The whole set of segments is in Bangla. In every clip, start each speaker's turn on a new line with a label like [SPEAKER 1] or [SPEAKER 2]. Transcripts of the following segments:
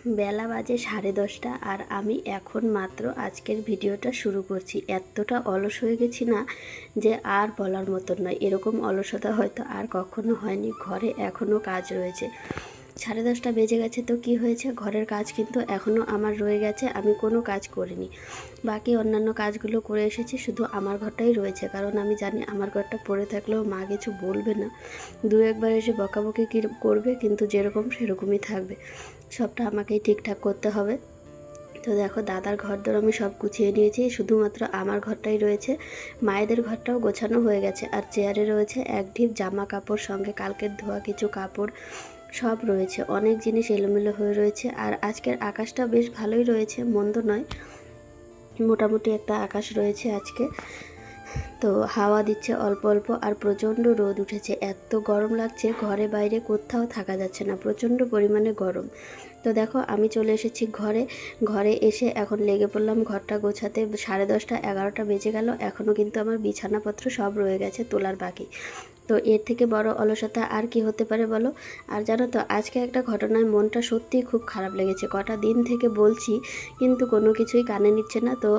[SPEAKER 1] বেলা বাজে 10:30 আর আমি এখন মাত্র আজকের ভিডিওটা শুরু করছি। এতটা অলস হয়ে গেছি না যে আর বলার মতন নয়। এরকম অলসতা হয়তো আর কখনো হয়নি। ঘরে এখনও কাজ রয়েছে। 10:30 বেজে গেছে তো কি হয়েছে, ঘরের কাজ কিন্তু এখনও আমার রয়ে গেছে। আমি কোনো কাজ করিনি, বাকি অন্যান্য কাজগুলো করে এসেছি, শুধু আমার ঘরটাই রয়েছে। কারণ আমি জানি আমার ঘরটা পড়ে থাকলেও মা কিছু বলবে না, দু একবার এসে বকাবকি করবে, কিন্তু যেরকম সেরকমই থাকবে। সবটা আমাকেই ঠিকঠাক করতে হবে। তো দেখো, দাদার ঘরদোর আমি সব গুছিয়ে নিয়েছি, শুধুমাত্র আমার ঘরটাই রয়েছে। মায়েদের ঘরটাও গোছানো হয়ে গেছে। আর চেয়ারে রয়েছে এক ঢিপ জামা কাপড়, সঙ্গে কালকের ধোয়া কিছু কাপড় সব রয়েছে। অনেক জিনিস এলোমেলো হয়ে রয়েছে। আর আজকের আকাশটা বেশ ভালোই রয়েছে, মন্দ নয়, মোটামুটি একটা আকাশ রয়েছে আজকে। তো হাওয়া দিচ্ছে অল্প অল্প, আর প্রচণ্ড রোদ উঠেছে। এত গরম লাগছে, ঘরে বাইরে কোথাও থাকা যাচ্ছে না, প্রচণ্ড পরিমাণে গরম। তো দেখো, আমি চলে এসেছি ঘরে এসে এখন লেগে পড়লাম ঘরটা গোছাতে। 10:30 11টা বেজে গেল, এখনও কিন্তু আমার বিছানাপত্র সব রয়ে গেছে তোলার বাকি। তো এর থেকে বড় অলসতা আর কি হতে পারে বলো। আর জানো তো, আজকে একটা ঘটনায় মনটা সত্যিই খুব খারাপ লেগেছে। কটা দিন থেকে বলছি, কিন্তু কোনো কিছুই কানে নিচ্ছে না। তো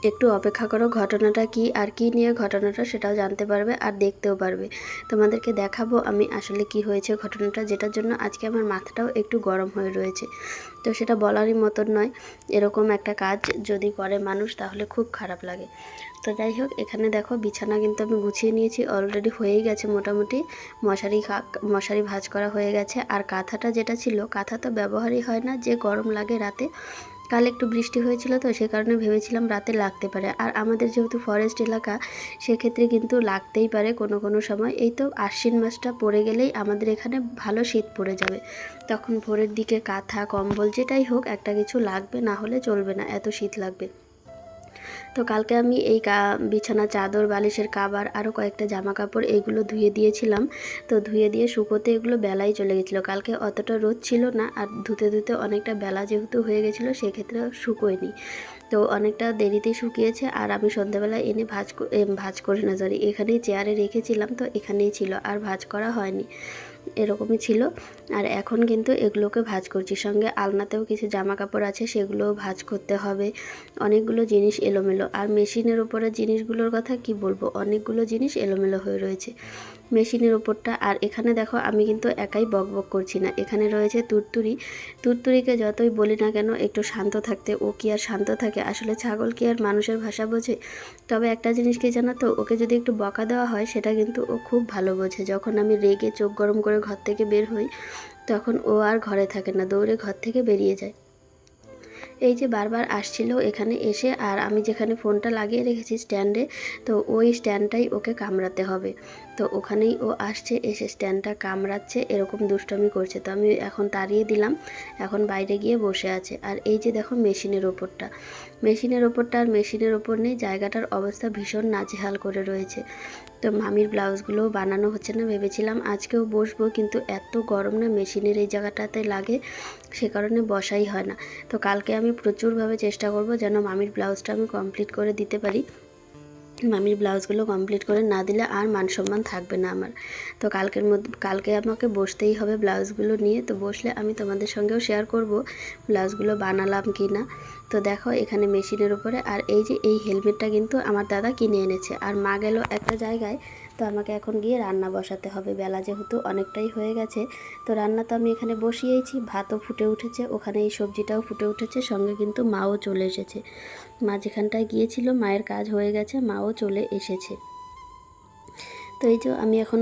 [SPEAKER 1] একটু অপেক্ষা করো, ঘটনাটা কি আর কি নিয়ে ঘটনাটা সেটাও জানতে পারবে আর দেখতেও পারবে। তোমাদেরকে দেখাবো আমি আসলে কি হয়েছে ঘটনাটা, যেটার জন্য আজকে আমার মাথাটাও একটু গরম হয়ে রয়েছে। তো সেটা বলারই মতন নয়। এরকম একটা কাজ যদি করে মানুষ, তাহলে খুব খারাপ লাগে। তো যাই হোক, এখানে দেখো বিছানা কিন্তু আমি গুছিয়ে নিয়েছি, অলরেডি হয়েই গেছে মোটামুটি। মশারি ভাঁজ করা হয়ে গেছে। আর কাঁথাটা যেটা ছিল, কাঁথা তো ব্যবহারই হয় না, যে গরম লাগে রাতে। কাল একটু বৃষ্টি হয়েছিল, তো সে কারণে ভেবেছিলাম রাতে লাগতে পারে। আর আমাদের যেহেতু ফরেস্ট এলাকা, সেক্ষেত্রে কিন্তু লাগতেই পারে কোনো কোনো সময়। এই তো আশ্বিন মাসটা পড়ে গেলেই আমাদের এখানে ভালো শীত পড়ে যাবে। তখন ভোরের দিকে কাঁথা কম্বল যেটাই হোক একটা কিছু লাগবে, না হলে চলবে না, এত শীত লাগবে। তো কালকে আমি এই বিছানা চাদর বালিশের কাবার আরও কয়েকটা জামা কাপড় এগুলো ধুয়ে দিয়েছিলাম। তো ধুয়ে দিয়ে শুকোতে এগুলো বেলাই চলে গেছিলো। কালকে অতটা রোদ ছিল না, আর ধুতে ধুতে অনেকটা বেলা যেহেতু হয়ে গেছিলো, সেক্ষেত্রে শুকোয়নি। তো অনেকটা দেরিতেই শুকিয়েছে। আর আমি সন্ধ্যাবেলা এনে ভাঁজ করে না, সরি, এখানেই চেয়ারে রেখেছিলাম, তো এখানেই ছিল, আর ভাঁজ করা হয়নি, এরকমই ছিল। আর এখন কিন্তু এগুলোকে ভাঁজ করছি। সঙ্গে আলনাতেও কিছু জামা কাপড় আছে, সেগুলোও ভাঁজ করতে হবে। অনেকগুলো জিনিস এলোমেলো। আর মেশিনের ওপরে জিনিসগুলোর কথা কি বলবো, অনেকগুলো জিনিস এলোমেলো হয়ে রয়েছে মেশিনের ওপরটা। আর এখানে দেখো, আমি কিন্তু একাই বকবক করছি না, এখানে রয়েছে তুরতুরিকে যতই বলি না কেন একটু শান্ত থাকতে, ও কি আর শান্ত থাকে? আসলে ছাগল কি আর মানুষের ভাষা বোঝে? তবে একটা জিনিস কি জানো তো, ওকে যদি একটু বকা দেওয়া হয়, সেটা কিন্তু ও খুব ভালো বোঝে। যখন আমি রেগে চোখ গরম করে ঘর থেকে বের হই, তখন ও আর ঘরে থাকে না, দৌড়ে ঘর থেকে বেরিয়ে যায়। এই যে বারবার আসছিল এখানে এসে, আর আমি যেখানে ফোনটা লাগিয়ে রেখেছি স্ট্যান্ডে, তো ওই স্ট্যান্ডটাই ওকে কামড়াতে হবে। তো ওখানেই ও আসছে, এসে স্ট্যান্ডটা কামড়াচ্ছে, এরকম দুষ্টামি করছে। তো আমি এখন তাড়িয়ে দিলাম, এখন বাইরে গিয়ে বসে আছে। আর এই যে দেখো মেশিনের ওপরটা আর মেশিনের ওপর নেই, জায়গাটার অবস্থা ভীষণ নাজেহাল করে রয়েছে। তো মামির ব্লাউজগুলোও বানানো হচ্ছে না, ভেবেছিলাম আজকেও বসবো, কিন্তু এত গরম না মেশিনের এই জায়গাটাতে লাগে, সে কারণে বসাই হয় না। তো কালকে আমি প্রচুরভাবে চেষ্টা করব যেন মামির ব্লাউজটা আমি কমপ্লিট করে দিতে পারি। মামির ব্লাউজগুলো কমপ্লিট করে না দিলে আর মান সম্মান থাকবে না আমার। তো কালকে আমাকে বসতেই হবে ব্লাউজগুলো নিয়ে। তো বসলে আমি তোমাদের সঙ্গেও শেয়ার করব ব্লাউজগুলো বানালাম কি না। তো দেখো, এখানে মেশিনের উপরে। আর এই যে এই হেলমেটটা কিন্তু আমার দাদা কিনে এনেছে। আর মা গেল একটা জায়গায়, তো আমাকে এখন গিয়ে রান্না বসাতে হবে। বেলা যেহেতু অনেকটাই হয়ে গেছে, তো রান্না তো আমি এখানে বসিয়েইছি, ভাতও ফুটে উঠেছে, ওখানে এই সবজিটাও ফুটে উঠেছে, সঙ্গে কিন্তু মাও চলে এসেছে। মা যেখানটায় গিয়েছিল, মায়ের কাজ হয়ে গেছে, মাও চলে এসেছে। তো এই যে আমি এখন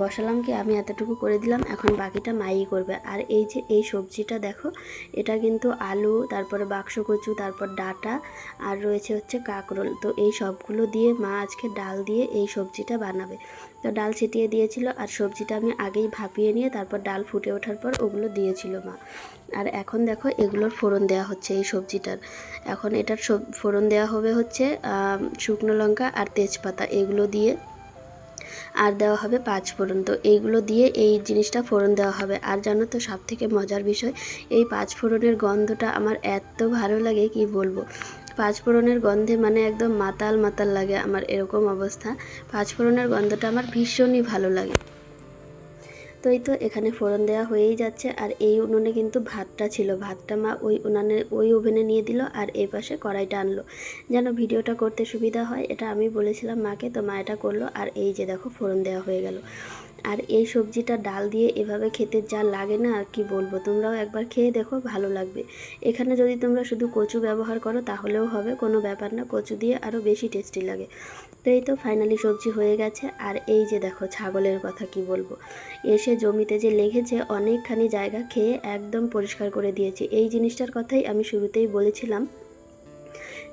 [SPEAKER 1] বসালাম কি, আমি এতটুকু করে দিলাম, এখন বাকিটা মাই করবে। আর এই যে এই সবজিটা দেখো, এটা কিন্তু আলু, তারপরে বাক্সকচু, তারপর ডাঁটা, আর রয়েছে হচ্ছে কাঁকরোল। তো এই সবগুলো দিয়ে মা আজকে ডাল দিয়ে এই সবজিটা বানাবে। তো ডাল ছিটিয়ে দিয়েছিল, আর সবজিটা আমি আগেই ভাপিয়ে নিয়ে তারপর ডাল ফুটে ওঠার পর ওগুলো দিয়েছিল মা। আর এখন দেখো, এগুলোর ফোড়ন দেওয়া হচ্ছে এই সবজিটার। এখন এটার ফোড়ন দেওয়া হবে হচ্ছে শুকনো লঙ্কা আর তেজপাতা, এগুলো দিয়ে, আর দেওয়া হবে 5 ফোড়ন। তো এইগুলো দিয়ে এই জিনিসটা ফোড়ন দেওয়া হবে। আর জানো তো, সব থেকে মজার বিষয়, এই 5 ফোড়নের গন্ধটা আমার এত ভালো লাগে কি বলবো। 5 ফোড়নের গন্ধে মানে একদম মাতাল মাতাল লাগে আমার, এরকম অবস্থা। 5 ফোড়নের গন্ধটা আমার ভীষণই ভালো লাগে। তো তো এই তো এখানে ফোড়ন দেওয়া হয়েই যাচ্ছে। আর এই উনুনে কিন্তু ভাতটা ছিল, ভাতটা মা ওই ওভেনে নিয়ে দিল আর এই পাশে কড়াইটা আনলো, যেন ভিডিওটা করতে সুবিধা হয়। এটা আমি বলেছিলাম মাকে, তো মা এটা করলো। আর এই যে দেখো ফোড়ন দেওয়া হয়ে গেল। আর এই সবজিটা ডাল দিয়ে এভাবে খেতে যা লাগে না, আর কি বলবো, তোমরাও একবার খেয়ে দেখো, ভালো লাগবে। এখানে যদি তোমরা শুধু কচু ব্যবহার করো তাহলেও হবে, কোনো ব্যাপার না, কচু দিয়ে আরও বেশি টেস্টি লাগে। তো এই তো ফাইনালি সবজি হয়ে গেছে। আর এই যে দেখো ছাগলের কথা কি বলবো, এসে জমিতে যে লেগেছে অনেকখানি জায়গা খেয়ে একদম পরিষ্কার করে দিয়েছে। এই জিনিসটার কথাই আমি শুরুতেই বলেছিলাম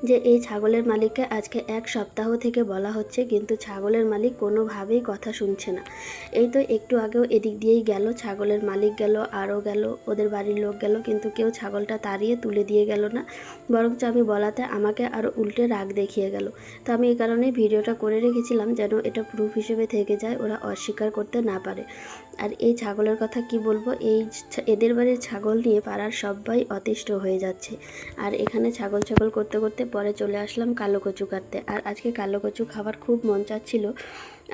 [SPEAKER 1] যে এই ছাগলের মালিককে আজকে 1 সপ্তাহ থেকে বলা হচ্ছে, কিন্তু ছাগলের মালিক কোনোভাবেই কথা শুনছে না। এই তো একটু আগেও এদিক দিয়েই গেল, ছাগলের মালিক গেল, আরও গেল, ওদের বাড়ির লোক গেল, কিন্তু কেউ ছাগলটা তাড়িয়ে তুলে দিয়ে গেল না, বরঞ্চ আমি বলাতে আমাকে আরও উল্টে রাগ দেখিয়ে গেল। তো আমি এই কারণেই ভিডিওটা করে রেখেছিলাম, যেন এটা প্রুফ হিসেবে থেকে যায়, ওরা অস্বীকার করতে না পারে। আর এই ছাগলের কথা কি বলবো, এদের বাড়ির ছাগল নিয়ে পাড়ার সবাই অতিষ্ঠ হয়ে যাচ্ছে। আর এখানে ছাগল করতে করতে পরে চলে আসলাম কালো কচু কাটতে। আর আজকে কালো কচু খাবার খুব মন চাচ্ছিল।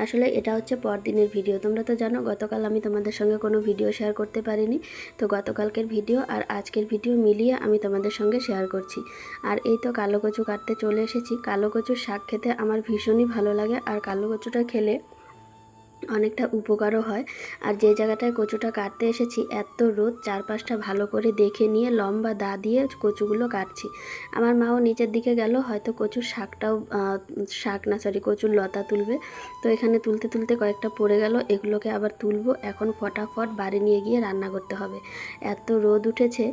[SPEAKER 1] আসলে এটা হচ্ছে পরদিনের ভিডিও, তোমরা তো জানো গতকাল আমি তোমাদের সঙ্গে কোনো ভিডিও শেয়ার করতে পারিনি, তো গতকালকের ভিডিও আর আজকের ভিডিও মিলিয়ে আমি তোমাদের সঙ্গে শেয়ার করছি। আর এই তো কালো কচু কাটতে চলে এসেছি। কালো কচুর শাক খেতে আমার ভীষণই ভালো লাগে, আর কালো কচুটা খেলে অনেকটা উপকারও হয়। আর যে জায়গাটায় কচুটা কাটতে এসেছি এত রোদ, চারপাশটা ভালো করে দেখে নিয়ে লম্বা দা দিয়ে কচুগুলো কাটছি। আমার মাও নিচের দিকে গেল, হয়তো কচুর কচুর লতা তুলবে। তো এখানে তুলতে তুলতে কয়েকটা পড়ে গেল, এগুলোকে আবার তুলবো। এখন ফটাফট বাড়ি নিয়ে গিয়ে রান্না করতে হবে। এত রোদ উঠেছে,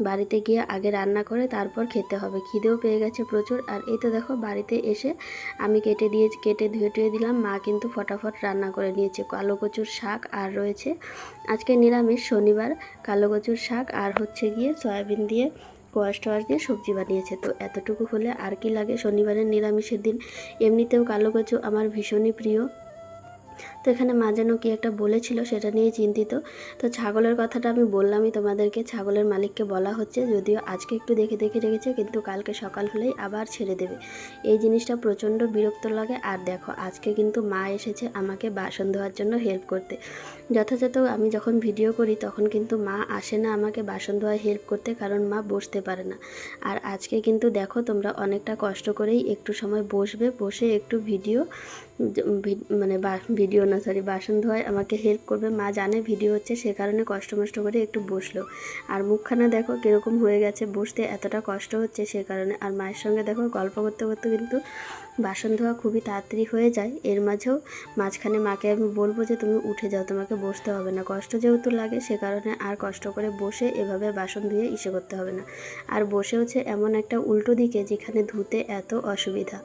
[SPEAKER 1] বাড়িতে গিয়ে আগে রান্না করে তারপর খেতে হবে। খিদেও পেয়ে গেছে প্রচুর। আর এই তো দেখো বাড়িতে এসে আমি কেটে ধুয়ে টুয়ে দিলাম, মা কিন্তু ফটাফট রান্না করে নিয়েছে। কালো কচুর শাক আর রয়েছে আজকে নিরামিষ শনিবার, কালো কচুর শাক আর হচ্ছে গিয়ে সয়াবিন দিয়ে কোয়াশ টোয়াশ দিয়ে সবজি বানিয়েছে। তো এতটুকু হলে আর কি লাগে শনিবারের নিরামিষের দিন। এমনিতেও কালো কচু আমার ভীষণই প্রিয়। তো এখানে মা যেন কি একটা বলেছিল, সেটা নিয়ে চিন্তিত। তো ছাগলের কথাটা আমি বললামই তোমাদেরকে, ছাগলের মালিককে বলা হচ্ছে, যদিও আজকে একটু দেখে রেখেছে, কিন্তু কালকে সকাল হলেই আবার ছেড়ে দেবে। এই জিনিসটা প্রচণ্ড বিরক্ত লাগে। আর দেখো আজকে কিন্তু মা এসেছে আমাকে বাসন ধোয়ার জন্য হেল্প করতে। যথাযথ আমি যখন ভিডিও করি তখন কিন্তু মা আসে না আমাকে বাসন ধোয়ায় হেল্প করতে, কারণ মা বসতে পারে না। আর আজকে কিন্তু দেখো তোমরা অনেকটা কষ্ট করেই একটু সময় বসে একটু বাসন ধোয়ায় আমাকে হেল্প করবে। মা জানে ভিডিও হচ্ছে, সে কারণে কষ্ট করে একটু বসলো। আর মুখখানা দেখো কীরকম হয়ে গেছে, বসতে এতটা কষ্ট হচ্ছে সে কারণে। আর মায়ের সঙ্গে দেখো গল্প করতে করতে কিন্তু বাসন ধোয়া খুবই তাড়াতাড়ি হয়ে যায়। এর মাঝখানে মাকে আমি বলবো যে তুমি উঠে যাও, তোমাকে বসতে হবে না, কষ্ট যেহেতু লাগে সে কারণে আর কষ্ট করে বসে এভাবে বাসন ধুয়ে করতে হবে না। আর বসে হচ্ছে এমন একটা উল্টো দিকে যেখানে ধুতে এত অসুবিধা।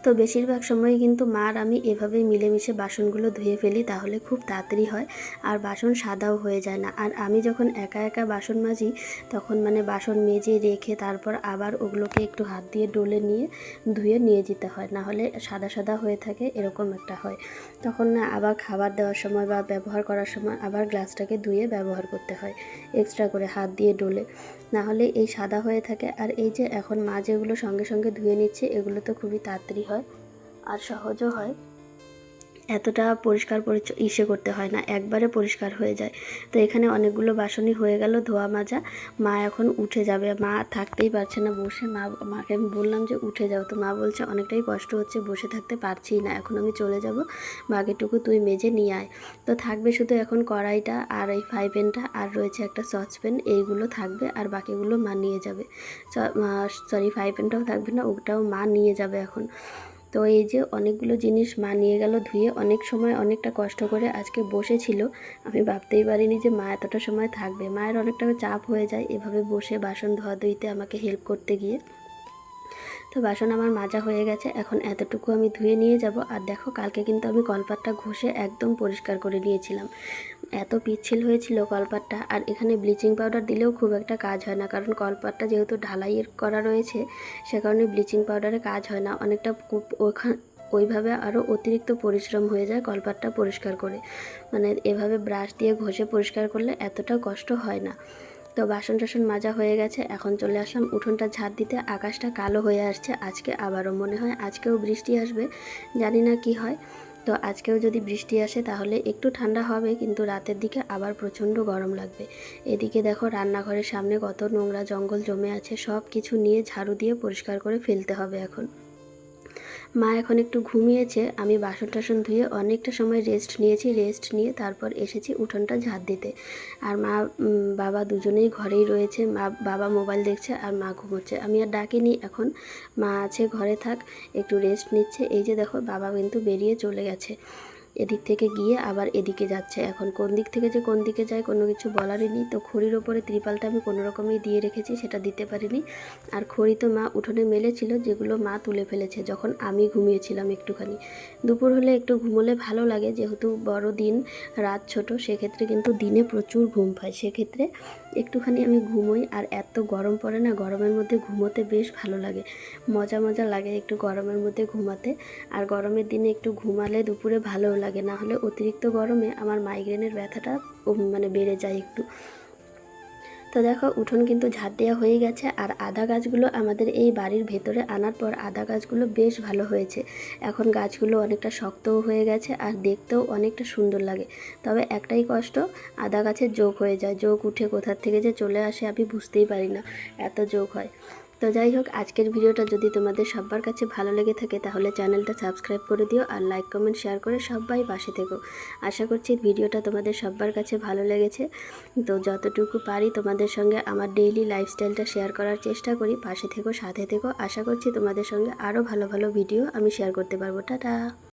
[SPEAKER 1] তো বেশিরভাগ সময় কিন্তু মার আমি এভাবেই মিলেমিশে বাসনগুলো ধুয়ে ফেলি, তাহলে খুব তাড়াতাড়ি হয় আর বাসন সাদাও হয়ে যায় না। আর আমি যখন একা একা বাসন মাজি তখন বাসন মেজে রেখে তারপর আবার ওগুলোকে একটু হাত দিয়ে ডলে নিয়ে ধুয়ে নিয়ে যেতে হয়, না হলে সাদা সাদা হয়ে থাকে, এরকম একটা হয়। তখন না আবার খাবার দেওয়ার সময় বা ব্যবহার করার সময় আবার গ্লাসটাকে ধুয়ে ব্যবহার করতে হয় এক্সট্রা করে হাত দিয়ে ডলে, না হলে এই সাদা হয়ে থাকে। আর এই যে এখন মা যেগুলো সঙ্গে সঙ্গে ধুয়ে নিচ্ছে এগুলো তো খুবই তাড়াতাড়ি হয় আর সহজও হয়, এতটা পরিষ্কার করতে হয় না, একবারে পরিষ্কার হয়ে যায়। তো এখানে অনেকগুলো বাসনই হয়ে গেল ধোয়া মাজা। মা এখন উঠে যাবে, মা থাকতেই পারছে না বসে। মাকে আমি বললাম যে উঠে যাও, তো মা বলছে অনেকটাই কষ্ট হচ্ছে, বসে থাকতে পারছি না, এখন আমি চলে যাব, বাকিটুকু তুই মেজে নিয়ে আয়। তো থাকবে শুধু এখন কড়াইটা আর এই ফ্রাই প্যানটা, আর রয়েছে একটা সসপ্যান, এইগুলো থাকবে, আর বাকিগুলো মা নিয়ে যাবে। ফ্রাই প্যানটাও থাকবে না, ওটাও মা নিয়ে যাবে এখন। তো এই যে অনেকগুলো জিনিস মা নিয়ে গেল ধুয়ে, অনেক সময় অনেকটা কষ্ট করে আজকে বসেছিল। আমি ভাবতেই পারিনি যে মা এতটা সময় থাকবে। মায়ের অনেকটা চাপ হয়ে যায় এভাবে বসে বাসন ধোয়াধুয়িতে আমাকে হেল্প করতে গিয়ে। তো বাসন আমার মাজা হয়ে গেছে, এখন এতটুকু আমি ধুয়ে নিয়ে যাব। আর দেখো কালকে কিন্তু আমি কলপাটটা ঘষে একদম পরিষ্কার করে নিয়েছিলাম, এত পিচ্ছিল হয়েছিল কলপাটটা। আর এখানে ব্লিচিং পাউডার দিলেও খুব একটা কাজ হয় না, কারণ কলপাটটা যেহেতু ঢালাইয়ের করা রয়েছে সে কারণে ব্লিচিং পাউডারে কাজ হয় না, অনেকটা ওইভাবে আরও অতিরিক্ত পরিশ্রম হয়ে যায় কলপাটটা পরিষ্কার করে। এভাবে ব্রাশ দিয়ে ঘষে পরিষ্কার করলে এতটা কষ্ট হয় না। তো বাসন টাসন মাজা হয়ে গেছে, এখন চলে আসলাম উঠোনটা ঝাড় দিতে। আকাশটা কালো হয়ে আসছে আজকে, আবারও মনে হয় আজকেও বৃষ্টি আসবে, জানি না কি হয়। তো আজকেও যদি বৃষ্টি আসে তাহলে একটু ঠান্ডা হবে, কিন্তু রাতের দিকে আবার প্রচণ্ড গরম লাগবে। এদিকে দেখো রান্নাঘরের সামনে কত নোংরা জঙ্গল জমে আছে, সব কিছু নিয়ে ঝাড়ু দিয়ে পরিষ্কার করে ফেলতে হবে এখন। মা এখন একটু ঘুমিয়েছে, আমি বাসন টাসন ধুয়ে অনেকটা সময় রেস্ট নিয়েছি, রেস্ট নিয়ে তারপর এসেছি উঠোনটা ঝাড় দিতে। আর মা বাবা দুজনেই ঘরেই রয়েছে, বাবা মোবাইল দেখছে আর মা ঘুমোচ্ছে। আমি আর ডাকিনি, এখন মা আছে ঘরে থাক, একটু রেস্ট নিচ্ছে। এই যে দেখো বাবা কিন্তু বেরিয়ে চলে গেছে, এদিক থেকে গিয়ে আবার এদিকে যাচ্ছে। এখন কোন দিক থেকে যে কোন দিকে যায় কোনো কিছু বলারই নেই। তো খড়ির ওপরে ত্রিপালটা আমি কোনো রকমই দিয়ে রেখেছি, সেটা দিতে পারিনি। আর খড়ি তো মা উঠোনে মেলেছিল, যেগুলো মা তুলে ফেলেছে যখন আমি ঘুমিয়েছিলাম একটুখানি। দুপুর হলে একটু ঘুমোলে ভালো লাগে, যেহেতু বড় দিন, রাত ছোট, সেক্ষেত্রে কিন্তু দিনে প্রচুর ঘুম পায়, সেক্ষেত্রে একটুখানি আমি ঘুমোই। আর এত গরম পড়ে না, গরমের মধ্যে ঘুমোতে বেশ ভালো লাগে, মজা মজা লাগে একটু গরমের মধ্যে ঘুমাতে। আর গরমের দিনে একটু ঘুমালে দুপুরে ভালোও লাগে, না হলে অতিরিক্ত গরমে আমার মাইগ্রেনের ব্যথাটা মানে বেড়ে যায় একটু। তো দেখো উঠোন কিন্তু ঝাড় দেওয়া হয়ে গেছে। আর আদা গাছগুলো আমাদের এই বাড়ির ভেতরে আনার পর আদা গাছগুলো বেশ ভালো হয়েছে। এখন গাছগুলো অনেকটা শক্তও হয়ে গেছে আর দেখতেও অনেকটা সুন্দর লাগে। তবে একটাই কষ্ট, আদা গাছের যোগ হয়ে যায়, যোগ উঠে কোথার থেকে যে চলে আসে আমি বুঝতেই পারি না, এত যোগ হয়। তো যাই হোক, আজকের ভিডিওটা যদি তোমাদের সবার কাছে ভালো লেগে থাকে তাহলে চ্যানেলটা সাবস্ক্রাইব করে দিও, আর লাইক কমেন্ট শেয়ার করে সবাই পাশে থেকো। আশা করছি ভিডিওটা তোমাদের সবার কাছে ভালো লেগেছে। তো যতটুকু পারি তোমাদের সঙ্গে আমার ডেইলি লাইফস্টাইলটা শেয়ার করার চেষ্টা করি। পাশে থেকো, সাথে থেকো। আশা করছি তোমাদের সঙ্গে আরও ভালো ভালো ভিডিও আমি শেয়ার করতে পারবো। টাটা।